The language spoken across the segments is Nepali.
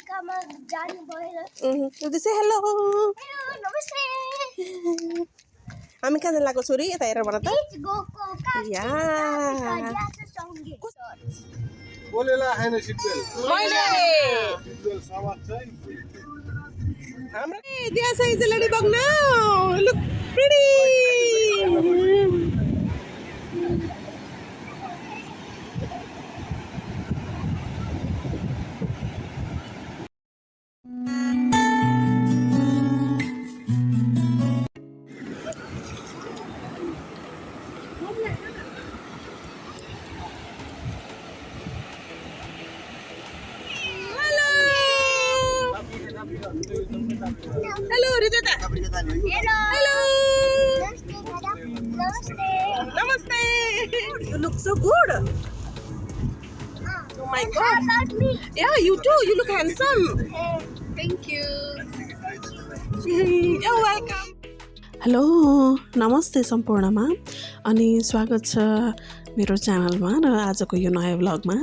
तरिकामा जानु भएन say hello. नमस्ते हामी कहाँ जान लागेको छोरी यता हेरेर भन त या बोलेला हैन सिटबेल मैले सिटबेल सामान चाहिँ हाम्रो दिया सही चाहिँ लडी बग्न look pretty Hello, Ritata. Hello. Hello. Namaste. Namaste. You look so good. Oh my God. How about me? Yeah, you too. You look handsome. Thank you. You're welcome. Hello नमस्ते सम्पूर्णमा अनि स्वागत छ मेरो च्यानलमा र आजको यो नयाँ भ्लगमा।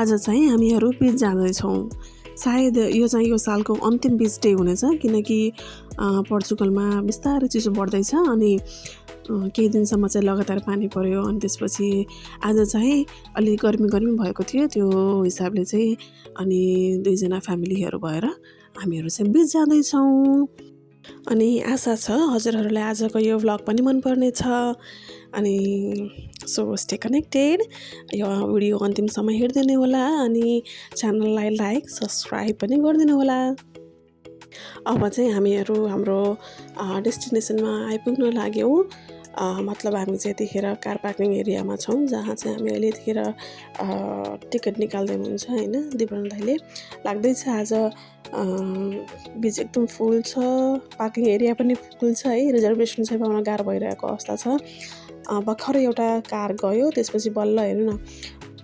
आज चाहिँ हामीहरू बीच जाँदैछौँ। सायद यो चाहिँ यो सालको अन्तिम बीच डे हुनेछ किनकि पोर्चुगलमा बिस्तारै चिसो बढ्दैछ अनि केही दिनसम्म चाहिँ लगातार पानी पर्यो अनि त्यसपछि आज चाहिँ अलि गर्मी भएको थियो त्यो हिसाबले चाहिँ अनि दुईजना फ्यामिलीहरू भएर हामीहरू चाहिँ बीच जाँदैछौँ अनि आशा छ हजुरहरूलाई आजको यो भ्लग पनि मनपर्ने छ अनि सो स्टे कनेक्टेड यो भिडियो अन्तिमसम्म हेरिदिनु होला अनि च्यानललाई लाइक सब्सक्राइब पनि गरिदिनु होला। अब चाहिँ हामीहरू हाम्रो डेस्टिनेसनमा आइपुग्न लाग्यौँ मतलब हामी चाहिँ यतिखेर कार पार्किङ एरियामा छौँ जहाँ चाहिँ हामी अहिले यतिखेर टिकट निकाल्दै हुनुहुन्छ होइन दिपन दाइले लाग्दैछ आज बीच एकदम फुल छ पार्किङ एरिया पनि फुल छ है रिजर्भेसन चाहिँ पाउन गाह्रो भइरहेको अवस्था छ भर्खर एउटा कार गयो त्यसपछि बल्ल हेर्नु न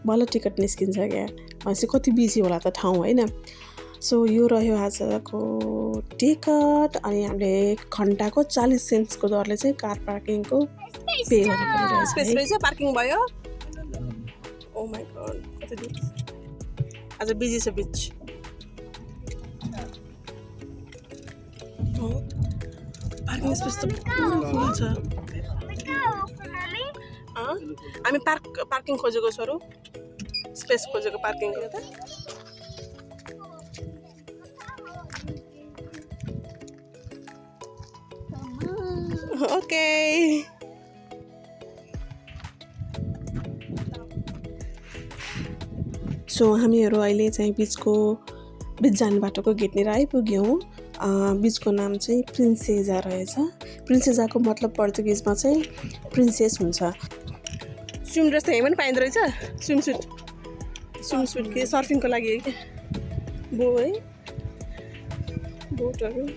बल्ल टिकट निस्किन्छ क्या भनेपछि कति बिजी होला त ठाउँ होइन सो यो रह्यो आजको टिकट अनि हामीले घन्टाको 40 सेन्ट्सको दरले चाहिँ कार पार्किङको पे गर्नु परिरहेछ स्पेस रहेछ पार्किङ भयो ओ माय गॉड कति आज बिजी छ बीच पार्किङ स्पेस त फुल छ हामी पार्किङ खोजेको छौँ स्पेस खोजेको पार्किङको त ओके सो हामीहरू अहिले चाहिँ बीच जाने बाटोको गेटनिर आइपुग्यौँ बीचको नाम चाहिँ प्रिन्सेजा रहेछ प्रिन्सेजाको मतलब पोर्चुगिजमा चाहिँ प्रिन्सेस हुन्छ स्विम ड्रेस त यहीँ पनि पाइँदो रहेछ स्विम सुट के सर्फिङको लागि बो है बोटहरू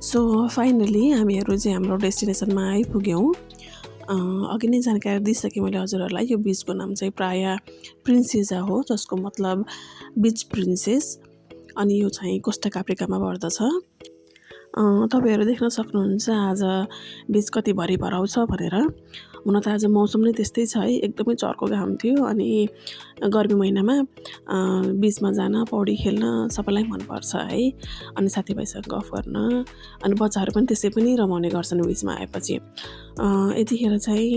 सो फाइनली हामीहरू चाहिँ हाम्रो डेस्टिनेसनमा आइपुग्यौँ अघि नै जानकारी दिइसकेँ मैले हजुरहरूलाई यो बीचको नाम चाहिँ प्रायः प्रिन्सेजा हो जसको मतलब बीच प्रिन्सेस अनि यो चाहिँ कोस्टा काप्रिकामा पर्दछ तपाईँहरू देख्न सक्नुहुन्छ आज बीच कति भरि भराउँछ भनेर हुन त आज मौसम नै त्यस्तै छ है एकदमै चर्को घाम थियो अनि गर्मी महिनामा बीचमा जान पौडी खेल्न सबैलाई मनपर्छ है अनि साथीभाइसँग गफ गर्न अनि बच्चाहरू पनि त्यसै पनि रमाउने गर्छन् बीचमा आएपछि यतिखेर चाहिँ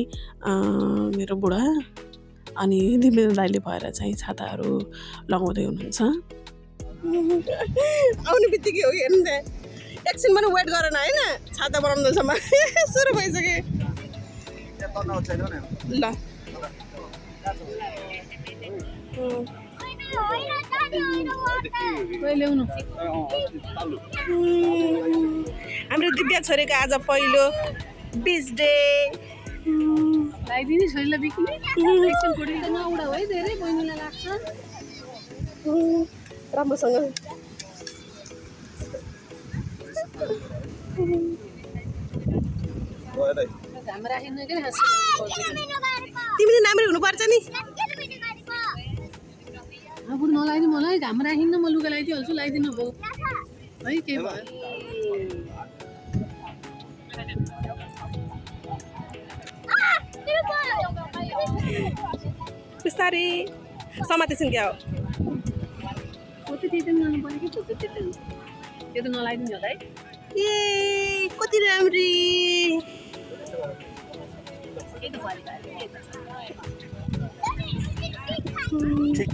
मेरो बुढा अनि दिपेन्द्र दाइले भएर चाहिँ छाताहरू लगाउँदै हुनुहुन्छ आउने बित्तिकै हो हेर्नु त एकछिन पनि वेट गरेन होइन छाता बनाउँदैछमा सुरु भइसक्यो ल हाम्रो दिव्या छोरीको आज पहिलो बीच डे लाइदिने छोरीलाई बिक्ने एकछिन फोटो त नउडा है धेरै बहिनीलाई लाग्छ राम्रोसँग घाम राखिनु के तिमीले नाम्री हुनुपर्छ नि अब नलाइदिनु मलाई घाम राखिन्न म लुगा लगाइदिइहाल्छु लगाइदिनु भयो है के भयो मेरो भयो बिस्तारै समातेछन् क्या हो म त त्यही त लानु पर्यो कि त्यो त नलाइदिनु होला है ए कति राम्री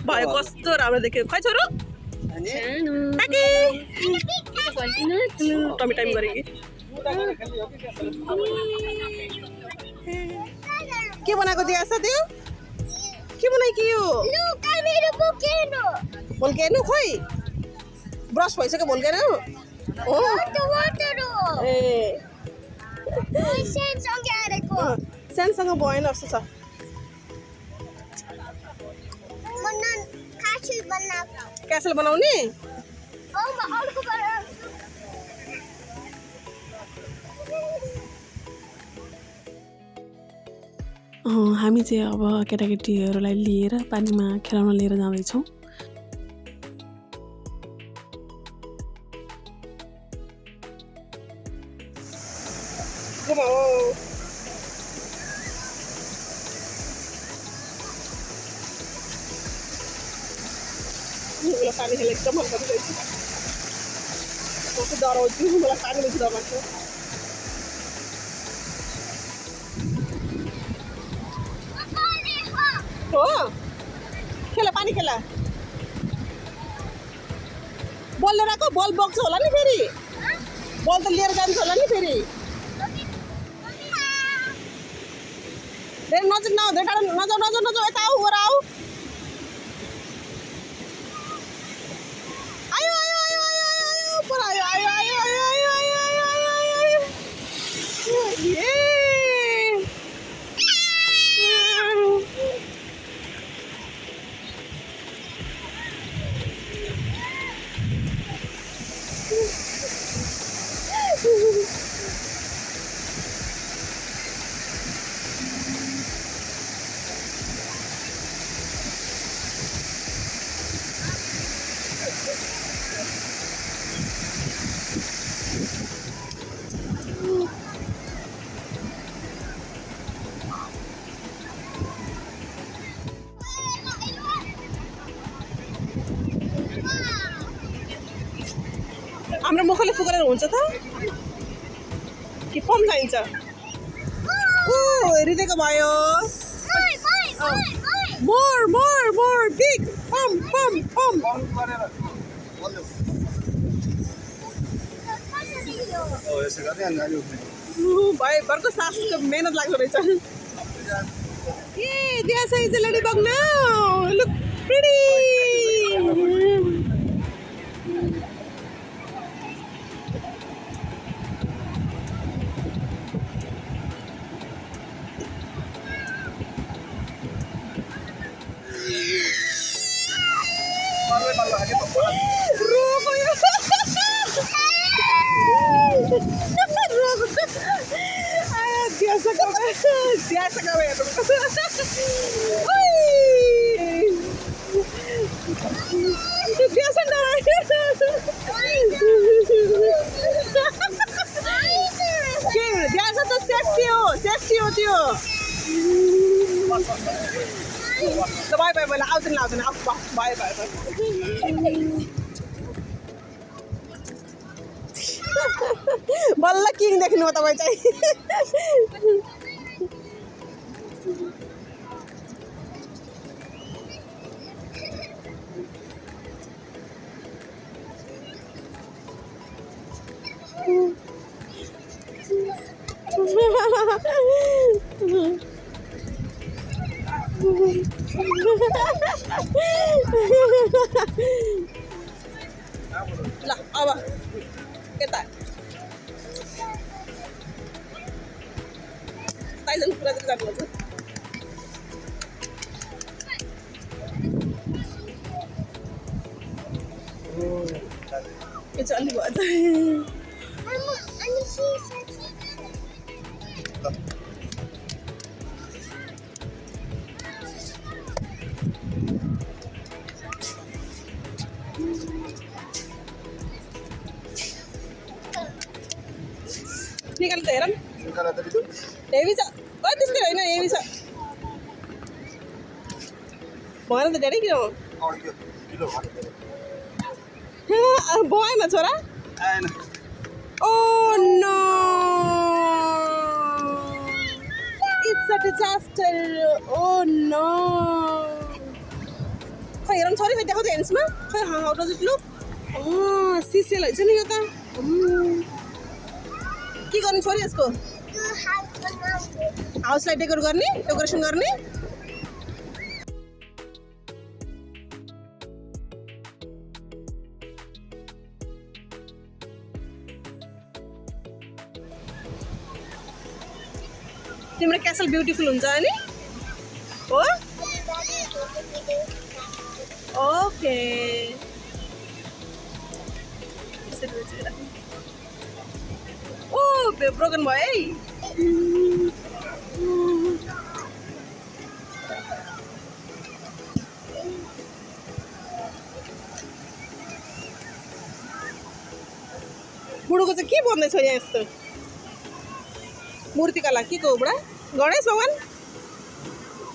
भयो कस्तो राम्रो देख्यो खै छोरो सानो काकी भइकिन टमी टाइम गरेँ कि के बनाएको दिएछ त्यो के बनायो कि यो Luca, मेरो बोकेनो भोल्केनो खोइ ब्रस भइसक्यो भोल्केनो हो वाटर हो ए सेन्ससँग आएको सानसँग भएन जस्तो छ बन्न खासै बन्न क्यासल बनाउने म अर्को हामी चाहिँ अब केटाकेटीहरूलाई लिएर पानीमा खेलाउन लिएर जाँदैछौँ पानी खेल्न एकदम मन परिरहेछ म चाहिँ डराउँछु मलाई पानी बेसी डर लाग्छ हो खेला पानी खेला बल लिएर आएको बल बग्छ होला नि फेरि बल त लिएर जान्छ होला नि फेरि धेरै नजिक नआउ धेरै टाढो नजाऊ नजाऊ नजाऊ यता आऊ वर आऊ आयो आयो आयो आयो आयो पर आयो आयो आयो आयो आयो आयो आयो आयो आयो ए हाम्रो मुखले फुकेर हुन्छ त कि पम्प चाहिन्छ ओ हेरिदिएको भयो more more more big pump pump pump बन्द गरेर बल्यो यसो गर्दै अनि अलि उठ्ने भाइ भरको सासको मेहनत लाग्दो रहेछ ए दिया सही चाहिँ lady bug now look pretty safety हो त्यो बाई बाई बाई आउँदैन आउँदैन बाई बाई बाई बल्ल किङ देख्नु हो तपाईँ चाहिँ ल अब यता ताइजन पुरातिर जानुपर्छ यो चाहिँ अलि भएछ निकाल त हेरौँ निकाला त दिदो हेभी छ त्यस्तै होइन हेभी छ भएन त धेरै किन हो अड्क्यो किलो भएन छोरा आएन Oh no! It's a disaster! Oh no! खै हेरौँ छोरी खै देखाउँछ हेर्नुहोस् न खै how does it look? सिसिएल हुन्छ नि यो त के गर्ने छोरी यसको हाउसलाई डेकोरेसन गर्ने तिम्रो क्यासल ब्युटिफुल हुन्छ अनि हो ओके ओ ब्रोकन भयो है बुढोको चाहिँ के भन्दैछ यहाँ यस्तो मूर्तिकला के को बुढा गणेश भगवान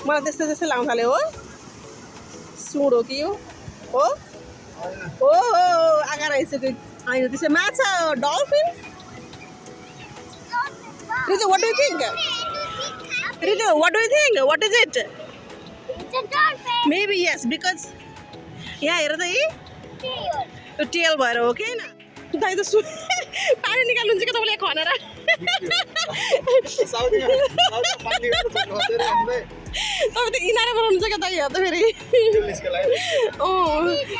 मलाई त्यस्तै त्यस्तै लाउन थाल्यो हो सुड हो कि यो हो हो आकार आइसक्यो होइन त्यसो माछा dolphin Rita, what do you think? Rita, what do you think? What is it? It's a dolphin. Maybe yes, because यहाँ हेर त यी त्यो टेल भएर हो कि होइन दाइ त पानी निकाल्नुहुन्छ कि तपाईँले खनेर तपाईँ त इनारै बनाउनुहुन्छ क्या दाइ त फेरि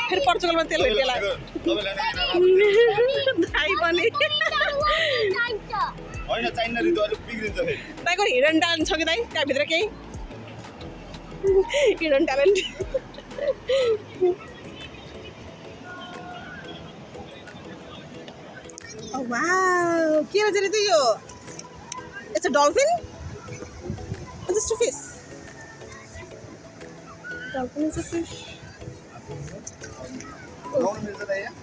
फेरि पर्चुगलमा तेल भेटेला दाइ पनि होइन चाहिन्न रितो अलिक बिग्रिन्छ फेरि दाइको हिडन ट्यालेन्ट छ कि दाइ त्यहाँभित्र केही हिडन ट्यालेन्ट वाउ के रहेछ रितो यो it's a dolphin just a fish dolphin is a fish लाउनु मिल्छ त यहाँ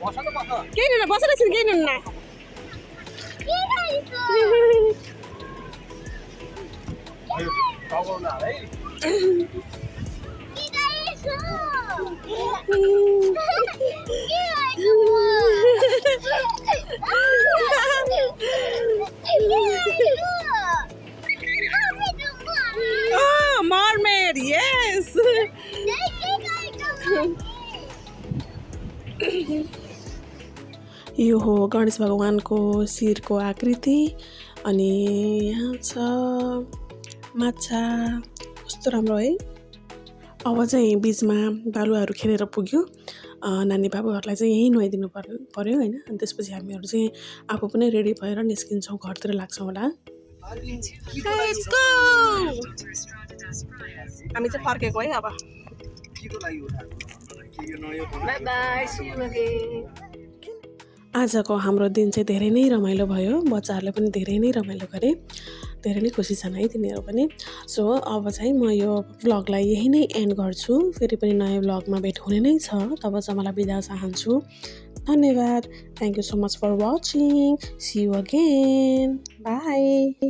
केही न बसेर एकछिन केही न mermaid yes यो हो गणेश भगवानको शिरको आकृति अनि यहाँ छ माछा कस्तो राम्रो है अब चाहिँ बिचमा बालुवाहरू खेलेर पुग्यो नानी बाबुहरूलाई चाहिँ यहीँ नुहाइदिनु पर्यो होइन अनि त्यसपछि हामीहरू चाहिँ आफू पनि रेडी भएर निस्किन्छौँ घरतिर लाग्छौँ होला हामी चाहिँ फर्केको है अब आजको हाम्रो दिन चाहिँ धेरै नै रमाइलो भयो बच्चाहरूले पनि धेरै नै रमाइलो गरे धेरै नै खुसी छन् है तिनीहरू पनि सो अब चाहिँ म यो भ्लगलाई यही नै एन्ड गर्छु फेरि पनि नयाँ भ्लगमा भेट हुने नै छ तब चाहिँ मलाई बिदा चाहन्छु धन्यवाद thank you so much for watching see you again by